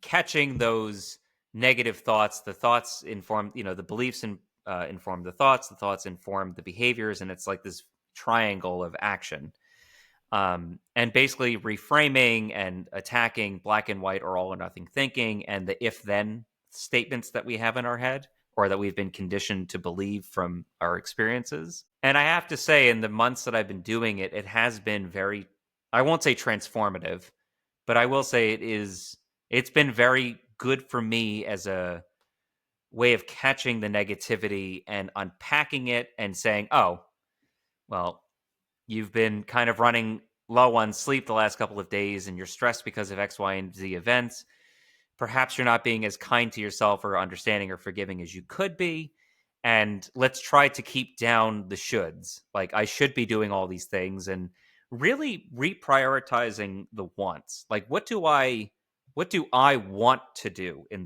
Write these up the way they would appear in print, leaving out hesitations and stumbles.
catching those negative thoughts. The thoughts inform, the beliefs inform the thoughts inform the behaviors, and it's like this triangle of action. And basically reframing and attacking black and white or all or nothing thinking and the if then statements that we have in our head or that we've been conditioned to believe from our experiences. And I have to say, in the months that I've been doing it, it has been very, I won't say transformative, but I will say it's been very good for me as a way of catching the negativity and unpacking it and saying, oh, well, you've been kind of running low on sleep the last couple of days and you're stressed because of X, Y, and Z events. Perhaps you're not being as kind to yourself or understanding or forgiving as you could be. And let's try to keep down the shoulds. Like, I should be doing all these things and really reprioritizing the wants. Like, what do I want to do in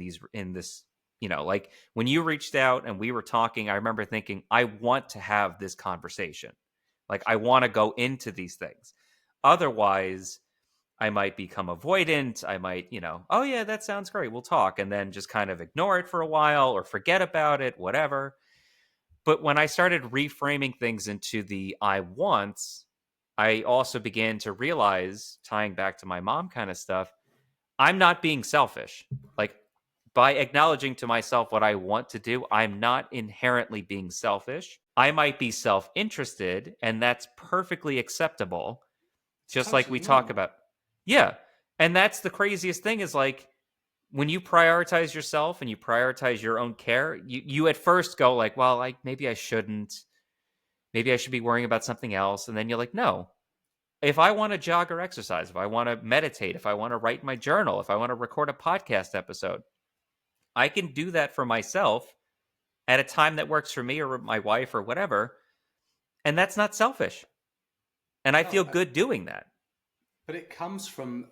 this, like when you reached out and we were talking, I remember thinking, I want to have this conversation. Like, I want to go into these things. Otherwise, I might become avoidant. I might, oh yeah, that sounds great, we'll talk, and then just kind of ignore it for a while or forget about it, whatever. But when I started reframing things into the I wants, I also began to realize, tying back to my mom kind of stuff, I'm not being selfish. Like, by acknowledging to myself what I want to do, I'm not inherently being selfish. I might be self-interested, and that's perfectly acceptable. It's Just like totally we talk normal. about. Yeah. And that's the craziest thing is, like, when you prioritize yourself and you prioritize your own care, you at first go like, well, maybe I shouldn't. Maybe I should be worrying about something else. And then you're like, no. If I want to jog or exercise, if I want to meditate, if I want to write my journal, if I want to record a podcast episode, I can do that for myself at a time that works for me or my wife or whatever. And that's not selfish. And I No, feel good doing that. but it comes from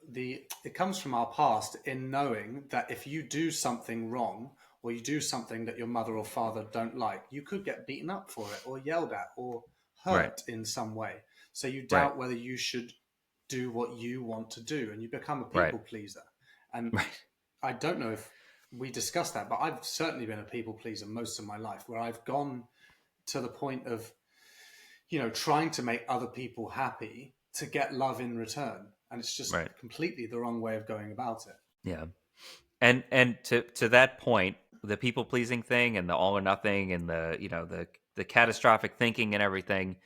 our past in knowing that if you do something wrong or you do something that your mother or father don't like, you could get beaten up for it or yelled at or Right. hurt in some way. So you Right. doubt whether you should do what you want to do and you become a Right. people pleaser. And Right. I don't know if we discussed that, but I've certainly been a people pleaser most of my life where I've gone to the point of, trying to make other people happy to get love in return. And it's just Right. completely the wrong way of going about it. Yeah. And to that point, the people pleasing thing and the all or nothing and the catastrophic thinking and everything,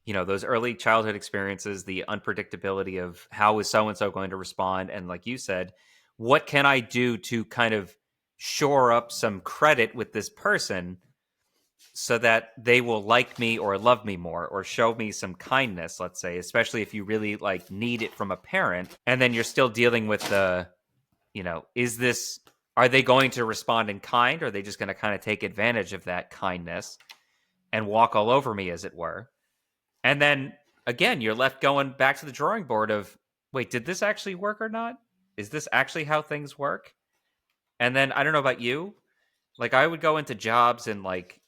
those early childhood experiences, the unpredictability of how is so and so going to respond, and like you said, what can I do to kind of shore up some credit with this person so that they will like me or love me more or show me some kindness, let's say, especially if you really like need it from a parent, and then you're still dealing with the, is this, are they going to respond in kind, or are they just going to kind of take advantage of that kindness and walk all over me, as it were? And then again, you're left going back to the drawing board of, wait, did this actually work or not? Is this actually how things work? And then I don't know about you, like I would go into jobs and like,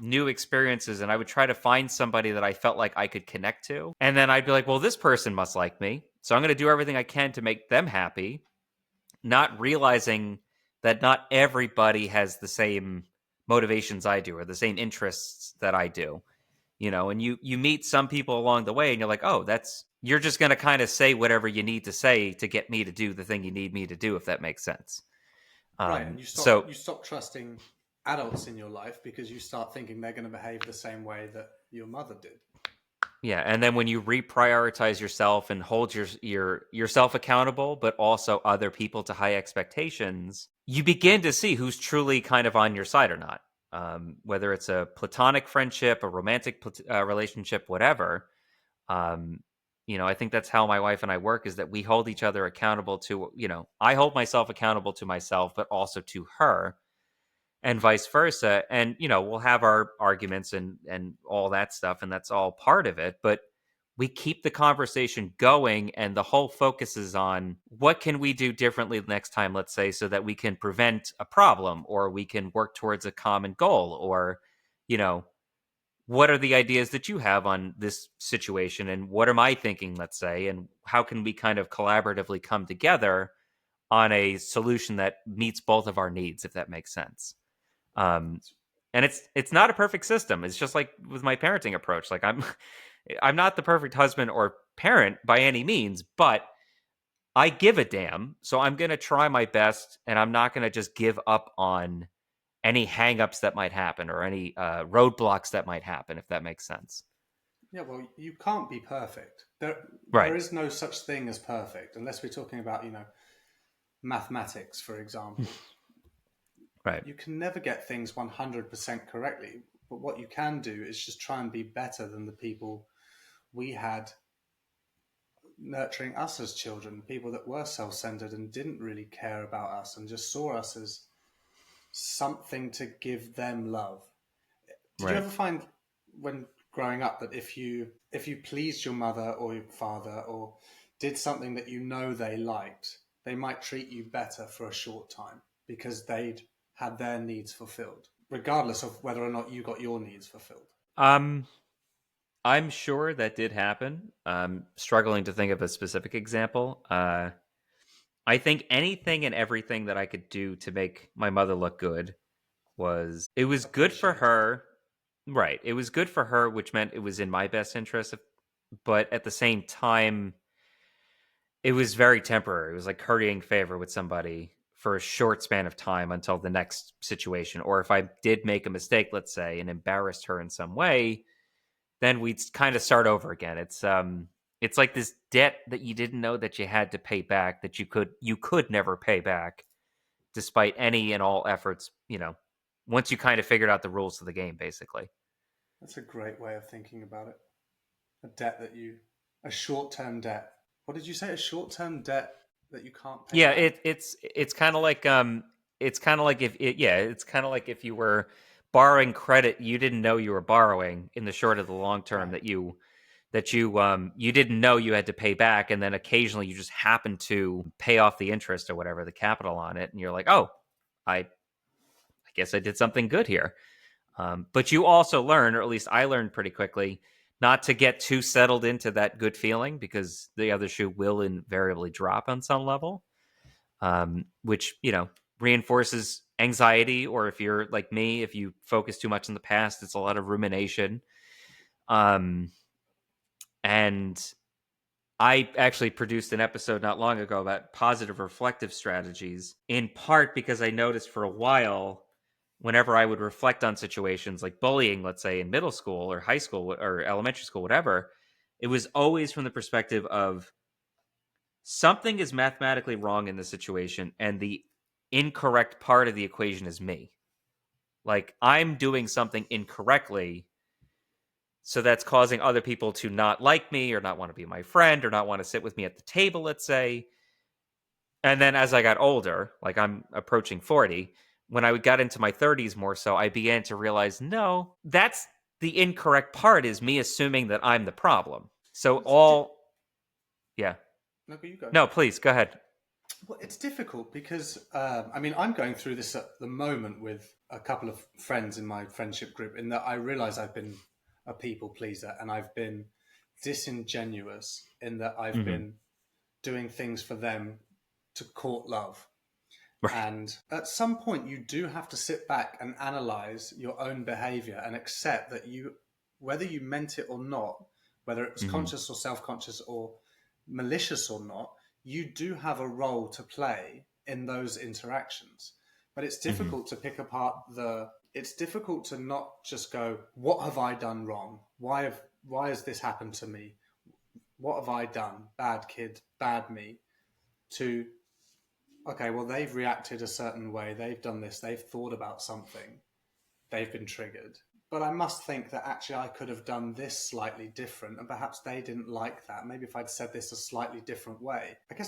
new experiences, and I would try to find somebody that I felt like I could connect to. And then I'd be like, well, this person must like me, so I'm going to do everything I can to make them happy, not realizing that not everybody has the same motivations I do or the same interests that I do. And you meet some people along the way and you're like, oh, you're just going to kind of say whatever you need to say to get me to do the thing you need me to do, if that makes sense. Right. And So you stop trusting adults in your life because you start thinking they're going to behave the same way that your mother did. yeah, and then when you reprioritize yourself and hold yourself accountable, but also other people to high expectations, you begin to see who's truly kind of on your side or not. Whether it's a platonic friendship, a romantic relationship, whatever. I think that's how my wife and I work, is that we hold each other accountable to, I hold myself accountable to myself, but also to her, and vice versa. And, we'll have our arguments and all that stuff, and that's all part of it. But we keep the conversation going, and the whole focus is on what can we do differently next time, let's say, so that we can prevent a problem, or we can work towards a common goal, or, what are the ideas that you have on this situation, and what am I thinking, let's say, and how can we kind of collaboratively come together on a solution that meets both of our needs, if that makes sense. Um, and it's not a perfect system. It's just like with my parenting approach. Like I'm not the perfect husband or parent by any means, but I give a damn. So I'm going to try my best, and I'm not going to just give up on any hangups that might happen or any roadblocks that might happen, if that makes sense. Yeah, well, you can't be perfect. There Right. is no such thing as perfect, unless we're talking about, mathematics, for example. Right. You can never get things 100% correctly, but what you can do is just try and be better than the people we had nurturing us as children, people that were self-centered and didn't really care about us and just saw us as something to give them love. Did you Right. ever find when growing up that if you pleased your mother or your father or did something that they liked, they might treat you better for a short time because they'd had their needs fulfilled, regardless of whether or not you got your needs fulfilled? Um, I'm sure that did happen. Struggling to think of a specific example. I think anything and everything that I could do to make my mother look good it was good for Appreciated. her. Right. It was good for her, which meant it was in my best interest. But at the same time, it was very temporary. It was like currying favor with somebody for a short span of time until the next situation. Or if I did make a mistake, let's say, and embarrassed her in some way, then we'd kind of start over again. It's like this debt that you didn't know that you had to pay back that you could never pay back despite any and all efforts, once you kind of figured out the rules of the game basically. That's a great way of thinking about it. A debt that a short-term debt. What did you say? A short-term debt that you can't pay Yeah, back? it's kind of like it's kind of like it's kind of like if you were borrowing credit you didn't know you were borrowing in the short of the long term Right. that you didn't know you had to pay back, and then occasionally you just happen to pay off the interest or whatever, the capital on it, and you're like, oh, I guess I did something good here. But you also learn, or at least I learned pretty quickly, not to get too settled into that good feeling because the other shoe will invariably drop on some level, which, reinforces anxiety. Or if you're like me, if you focus too much in the past, it's a lot of rumination. Um, and I actually produced an episode not long ago about positive reflective strategies, in part because I noticed for a while, whenever I would reflect on situations like bullying, let's say in middle school or high school or elementary school, whatever, it was always from the perspective of something is mathematically wrong in this situation, and the incorrect part of the equation is me. Like I'm doing something incorrectly, so that's causing other people to not like me or not want to be my friend or not want to sit with me at the table, let's say. And then as I got older, like I'm approaching 40, when I got into my 30s more so, I began to realize no, that's the incorrect part is me assuming that I'm the problem. So It's di- yeah. no, but you go. No, please go ahead. Well, it's difficult because I'm going through this at the moment with a couple of friends in my friendship group. In that I realize I've been a people pleaser and I've been disingenuous in that I've Hmm. been doing things for them to court love. Right. And at some point, you do have to sit back and analyze your own behavior and accept that whether you meant it or not, whether it was Hmm. conscious or self conscious or malicious or not, you do have a role to play in those interactions. But it's Hmm. difficult to pick apart it's difficult to not just go, what have I done wrong? Why has this happened to me? What have I done? Bad kid, bad me. To okay, well, they've reacted a certain way. They've done this. They've thought about something. They've been triggered. But I must think that actually I could have done this slightly different, and perhaps they didn't like that. Maybe if I'd said this a slightly different way. I guess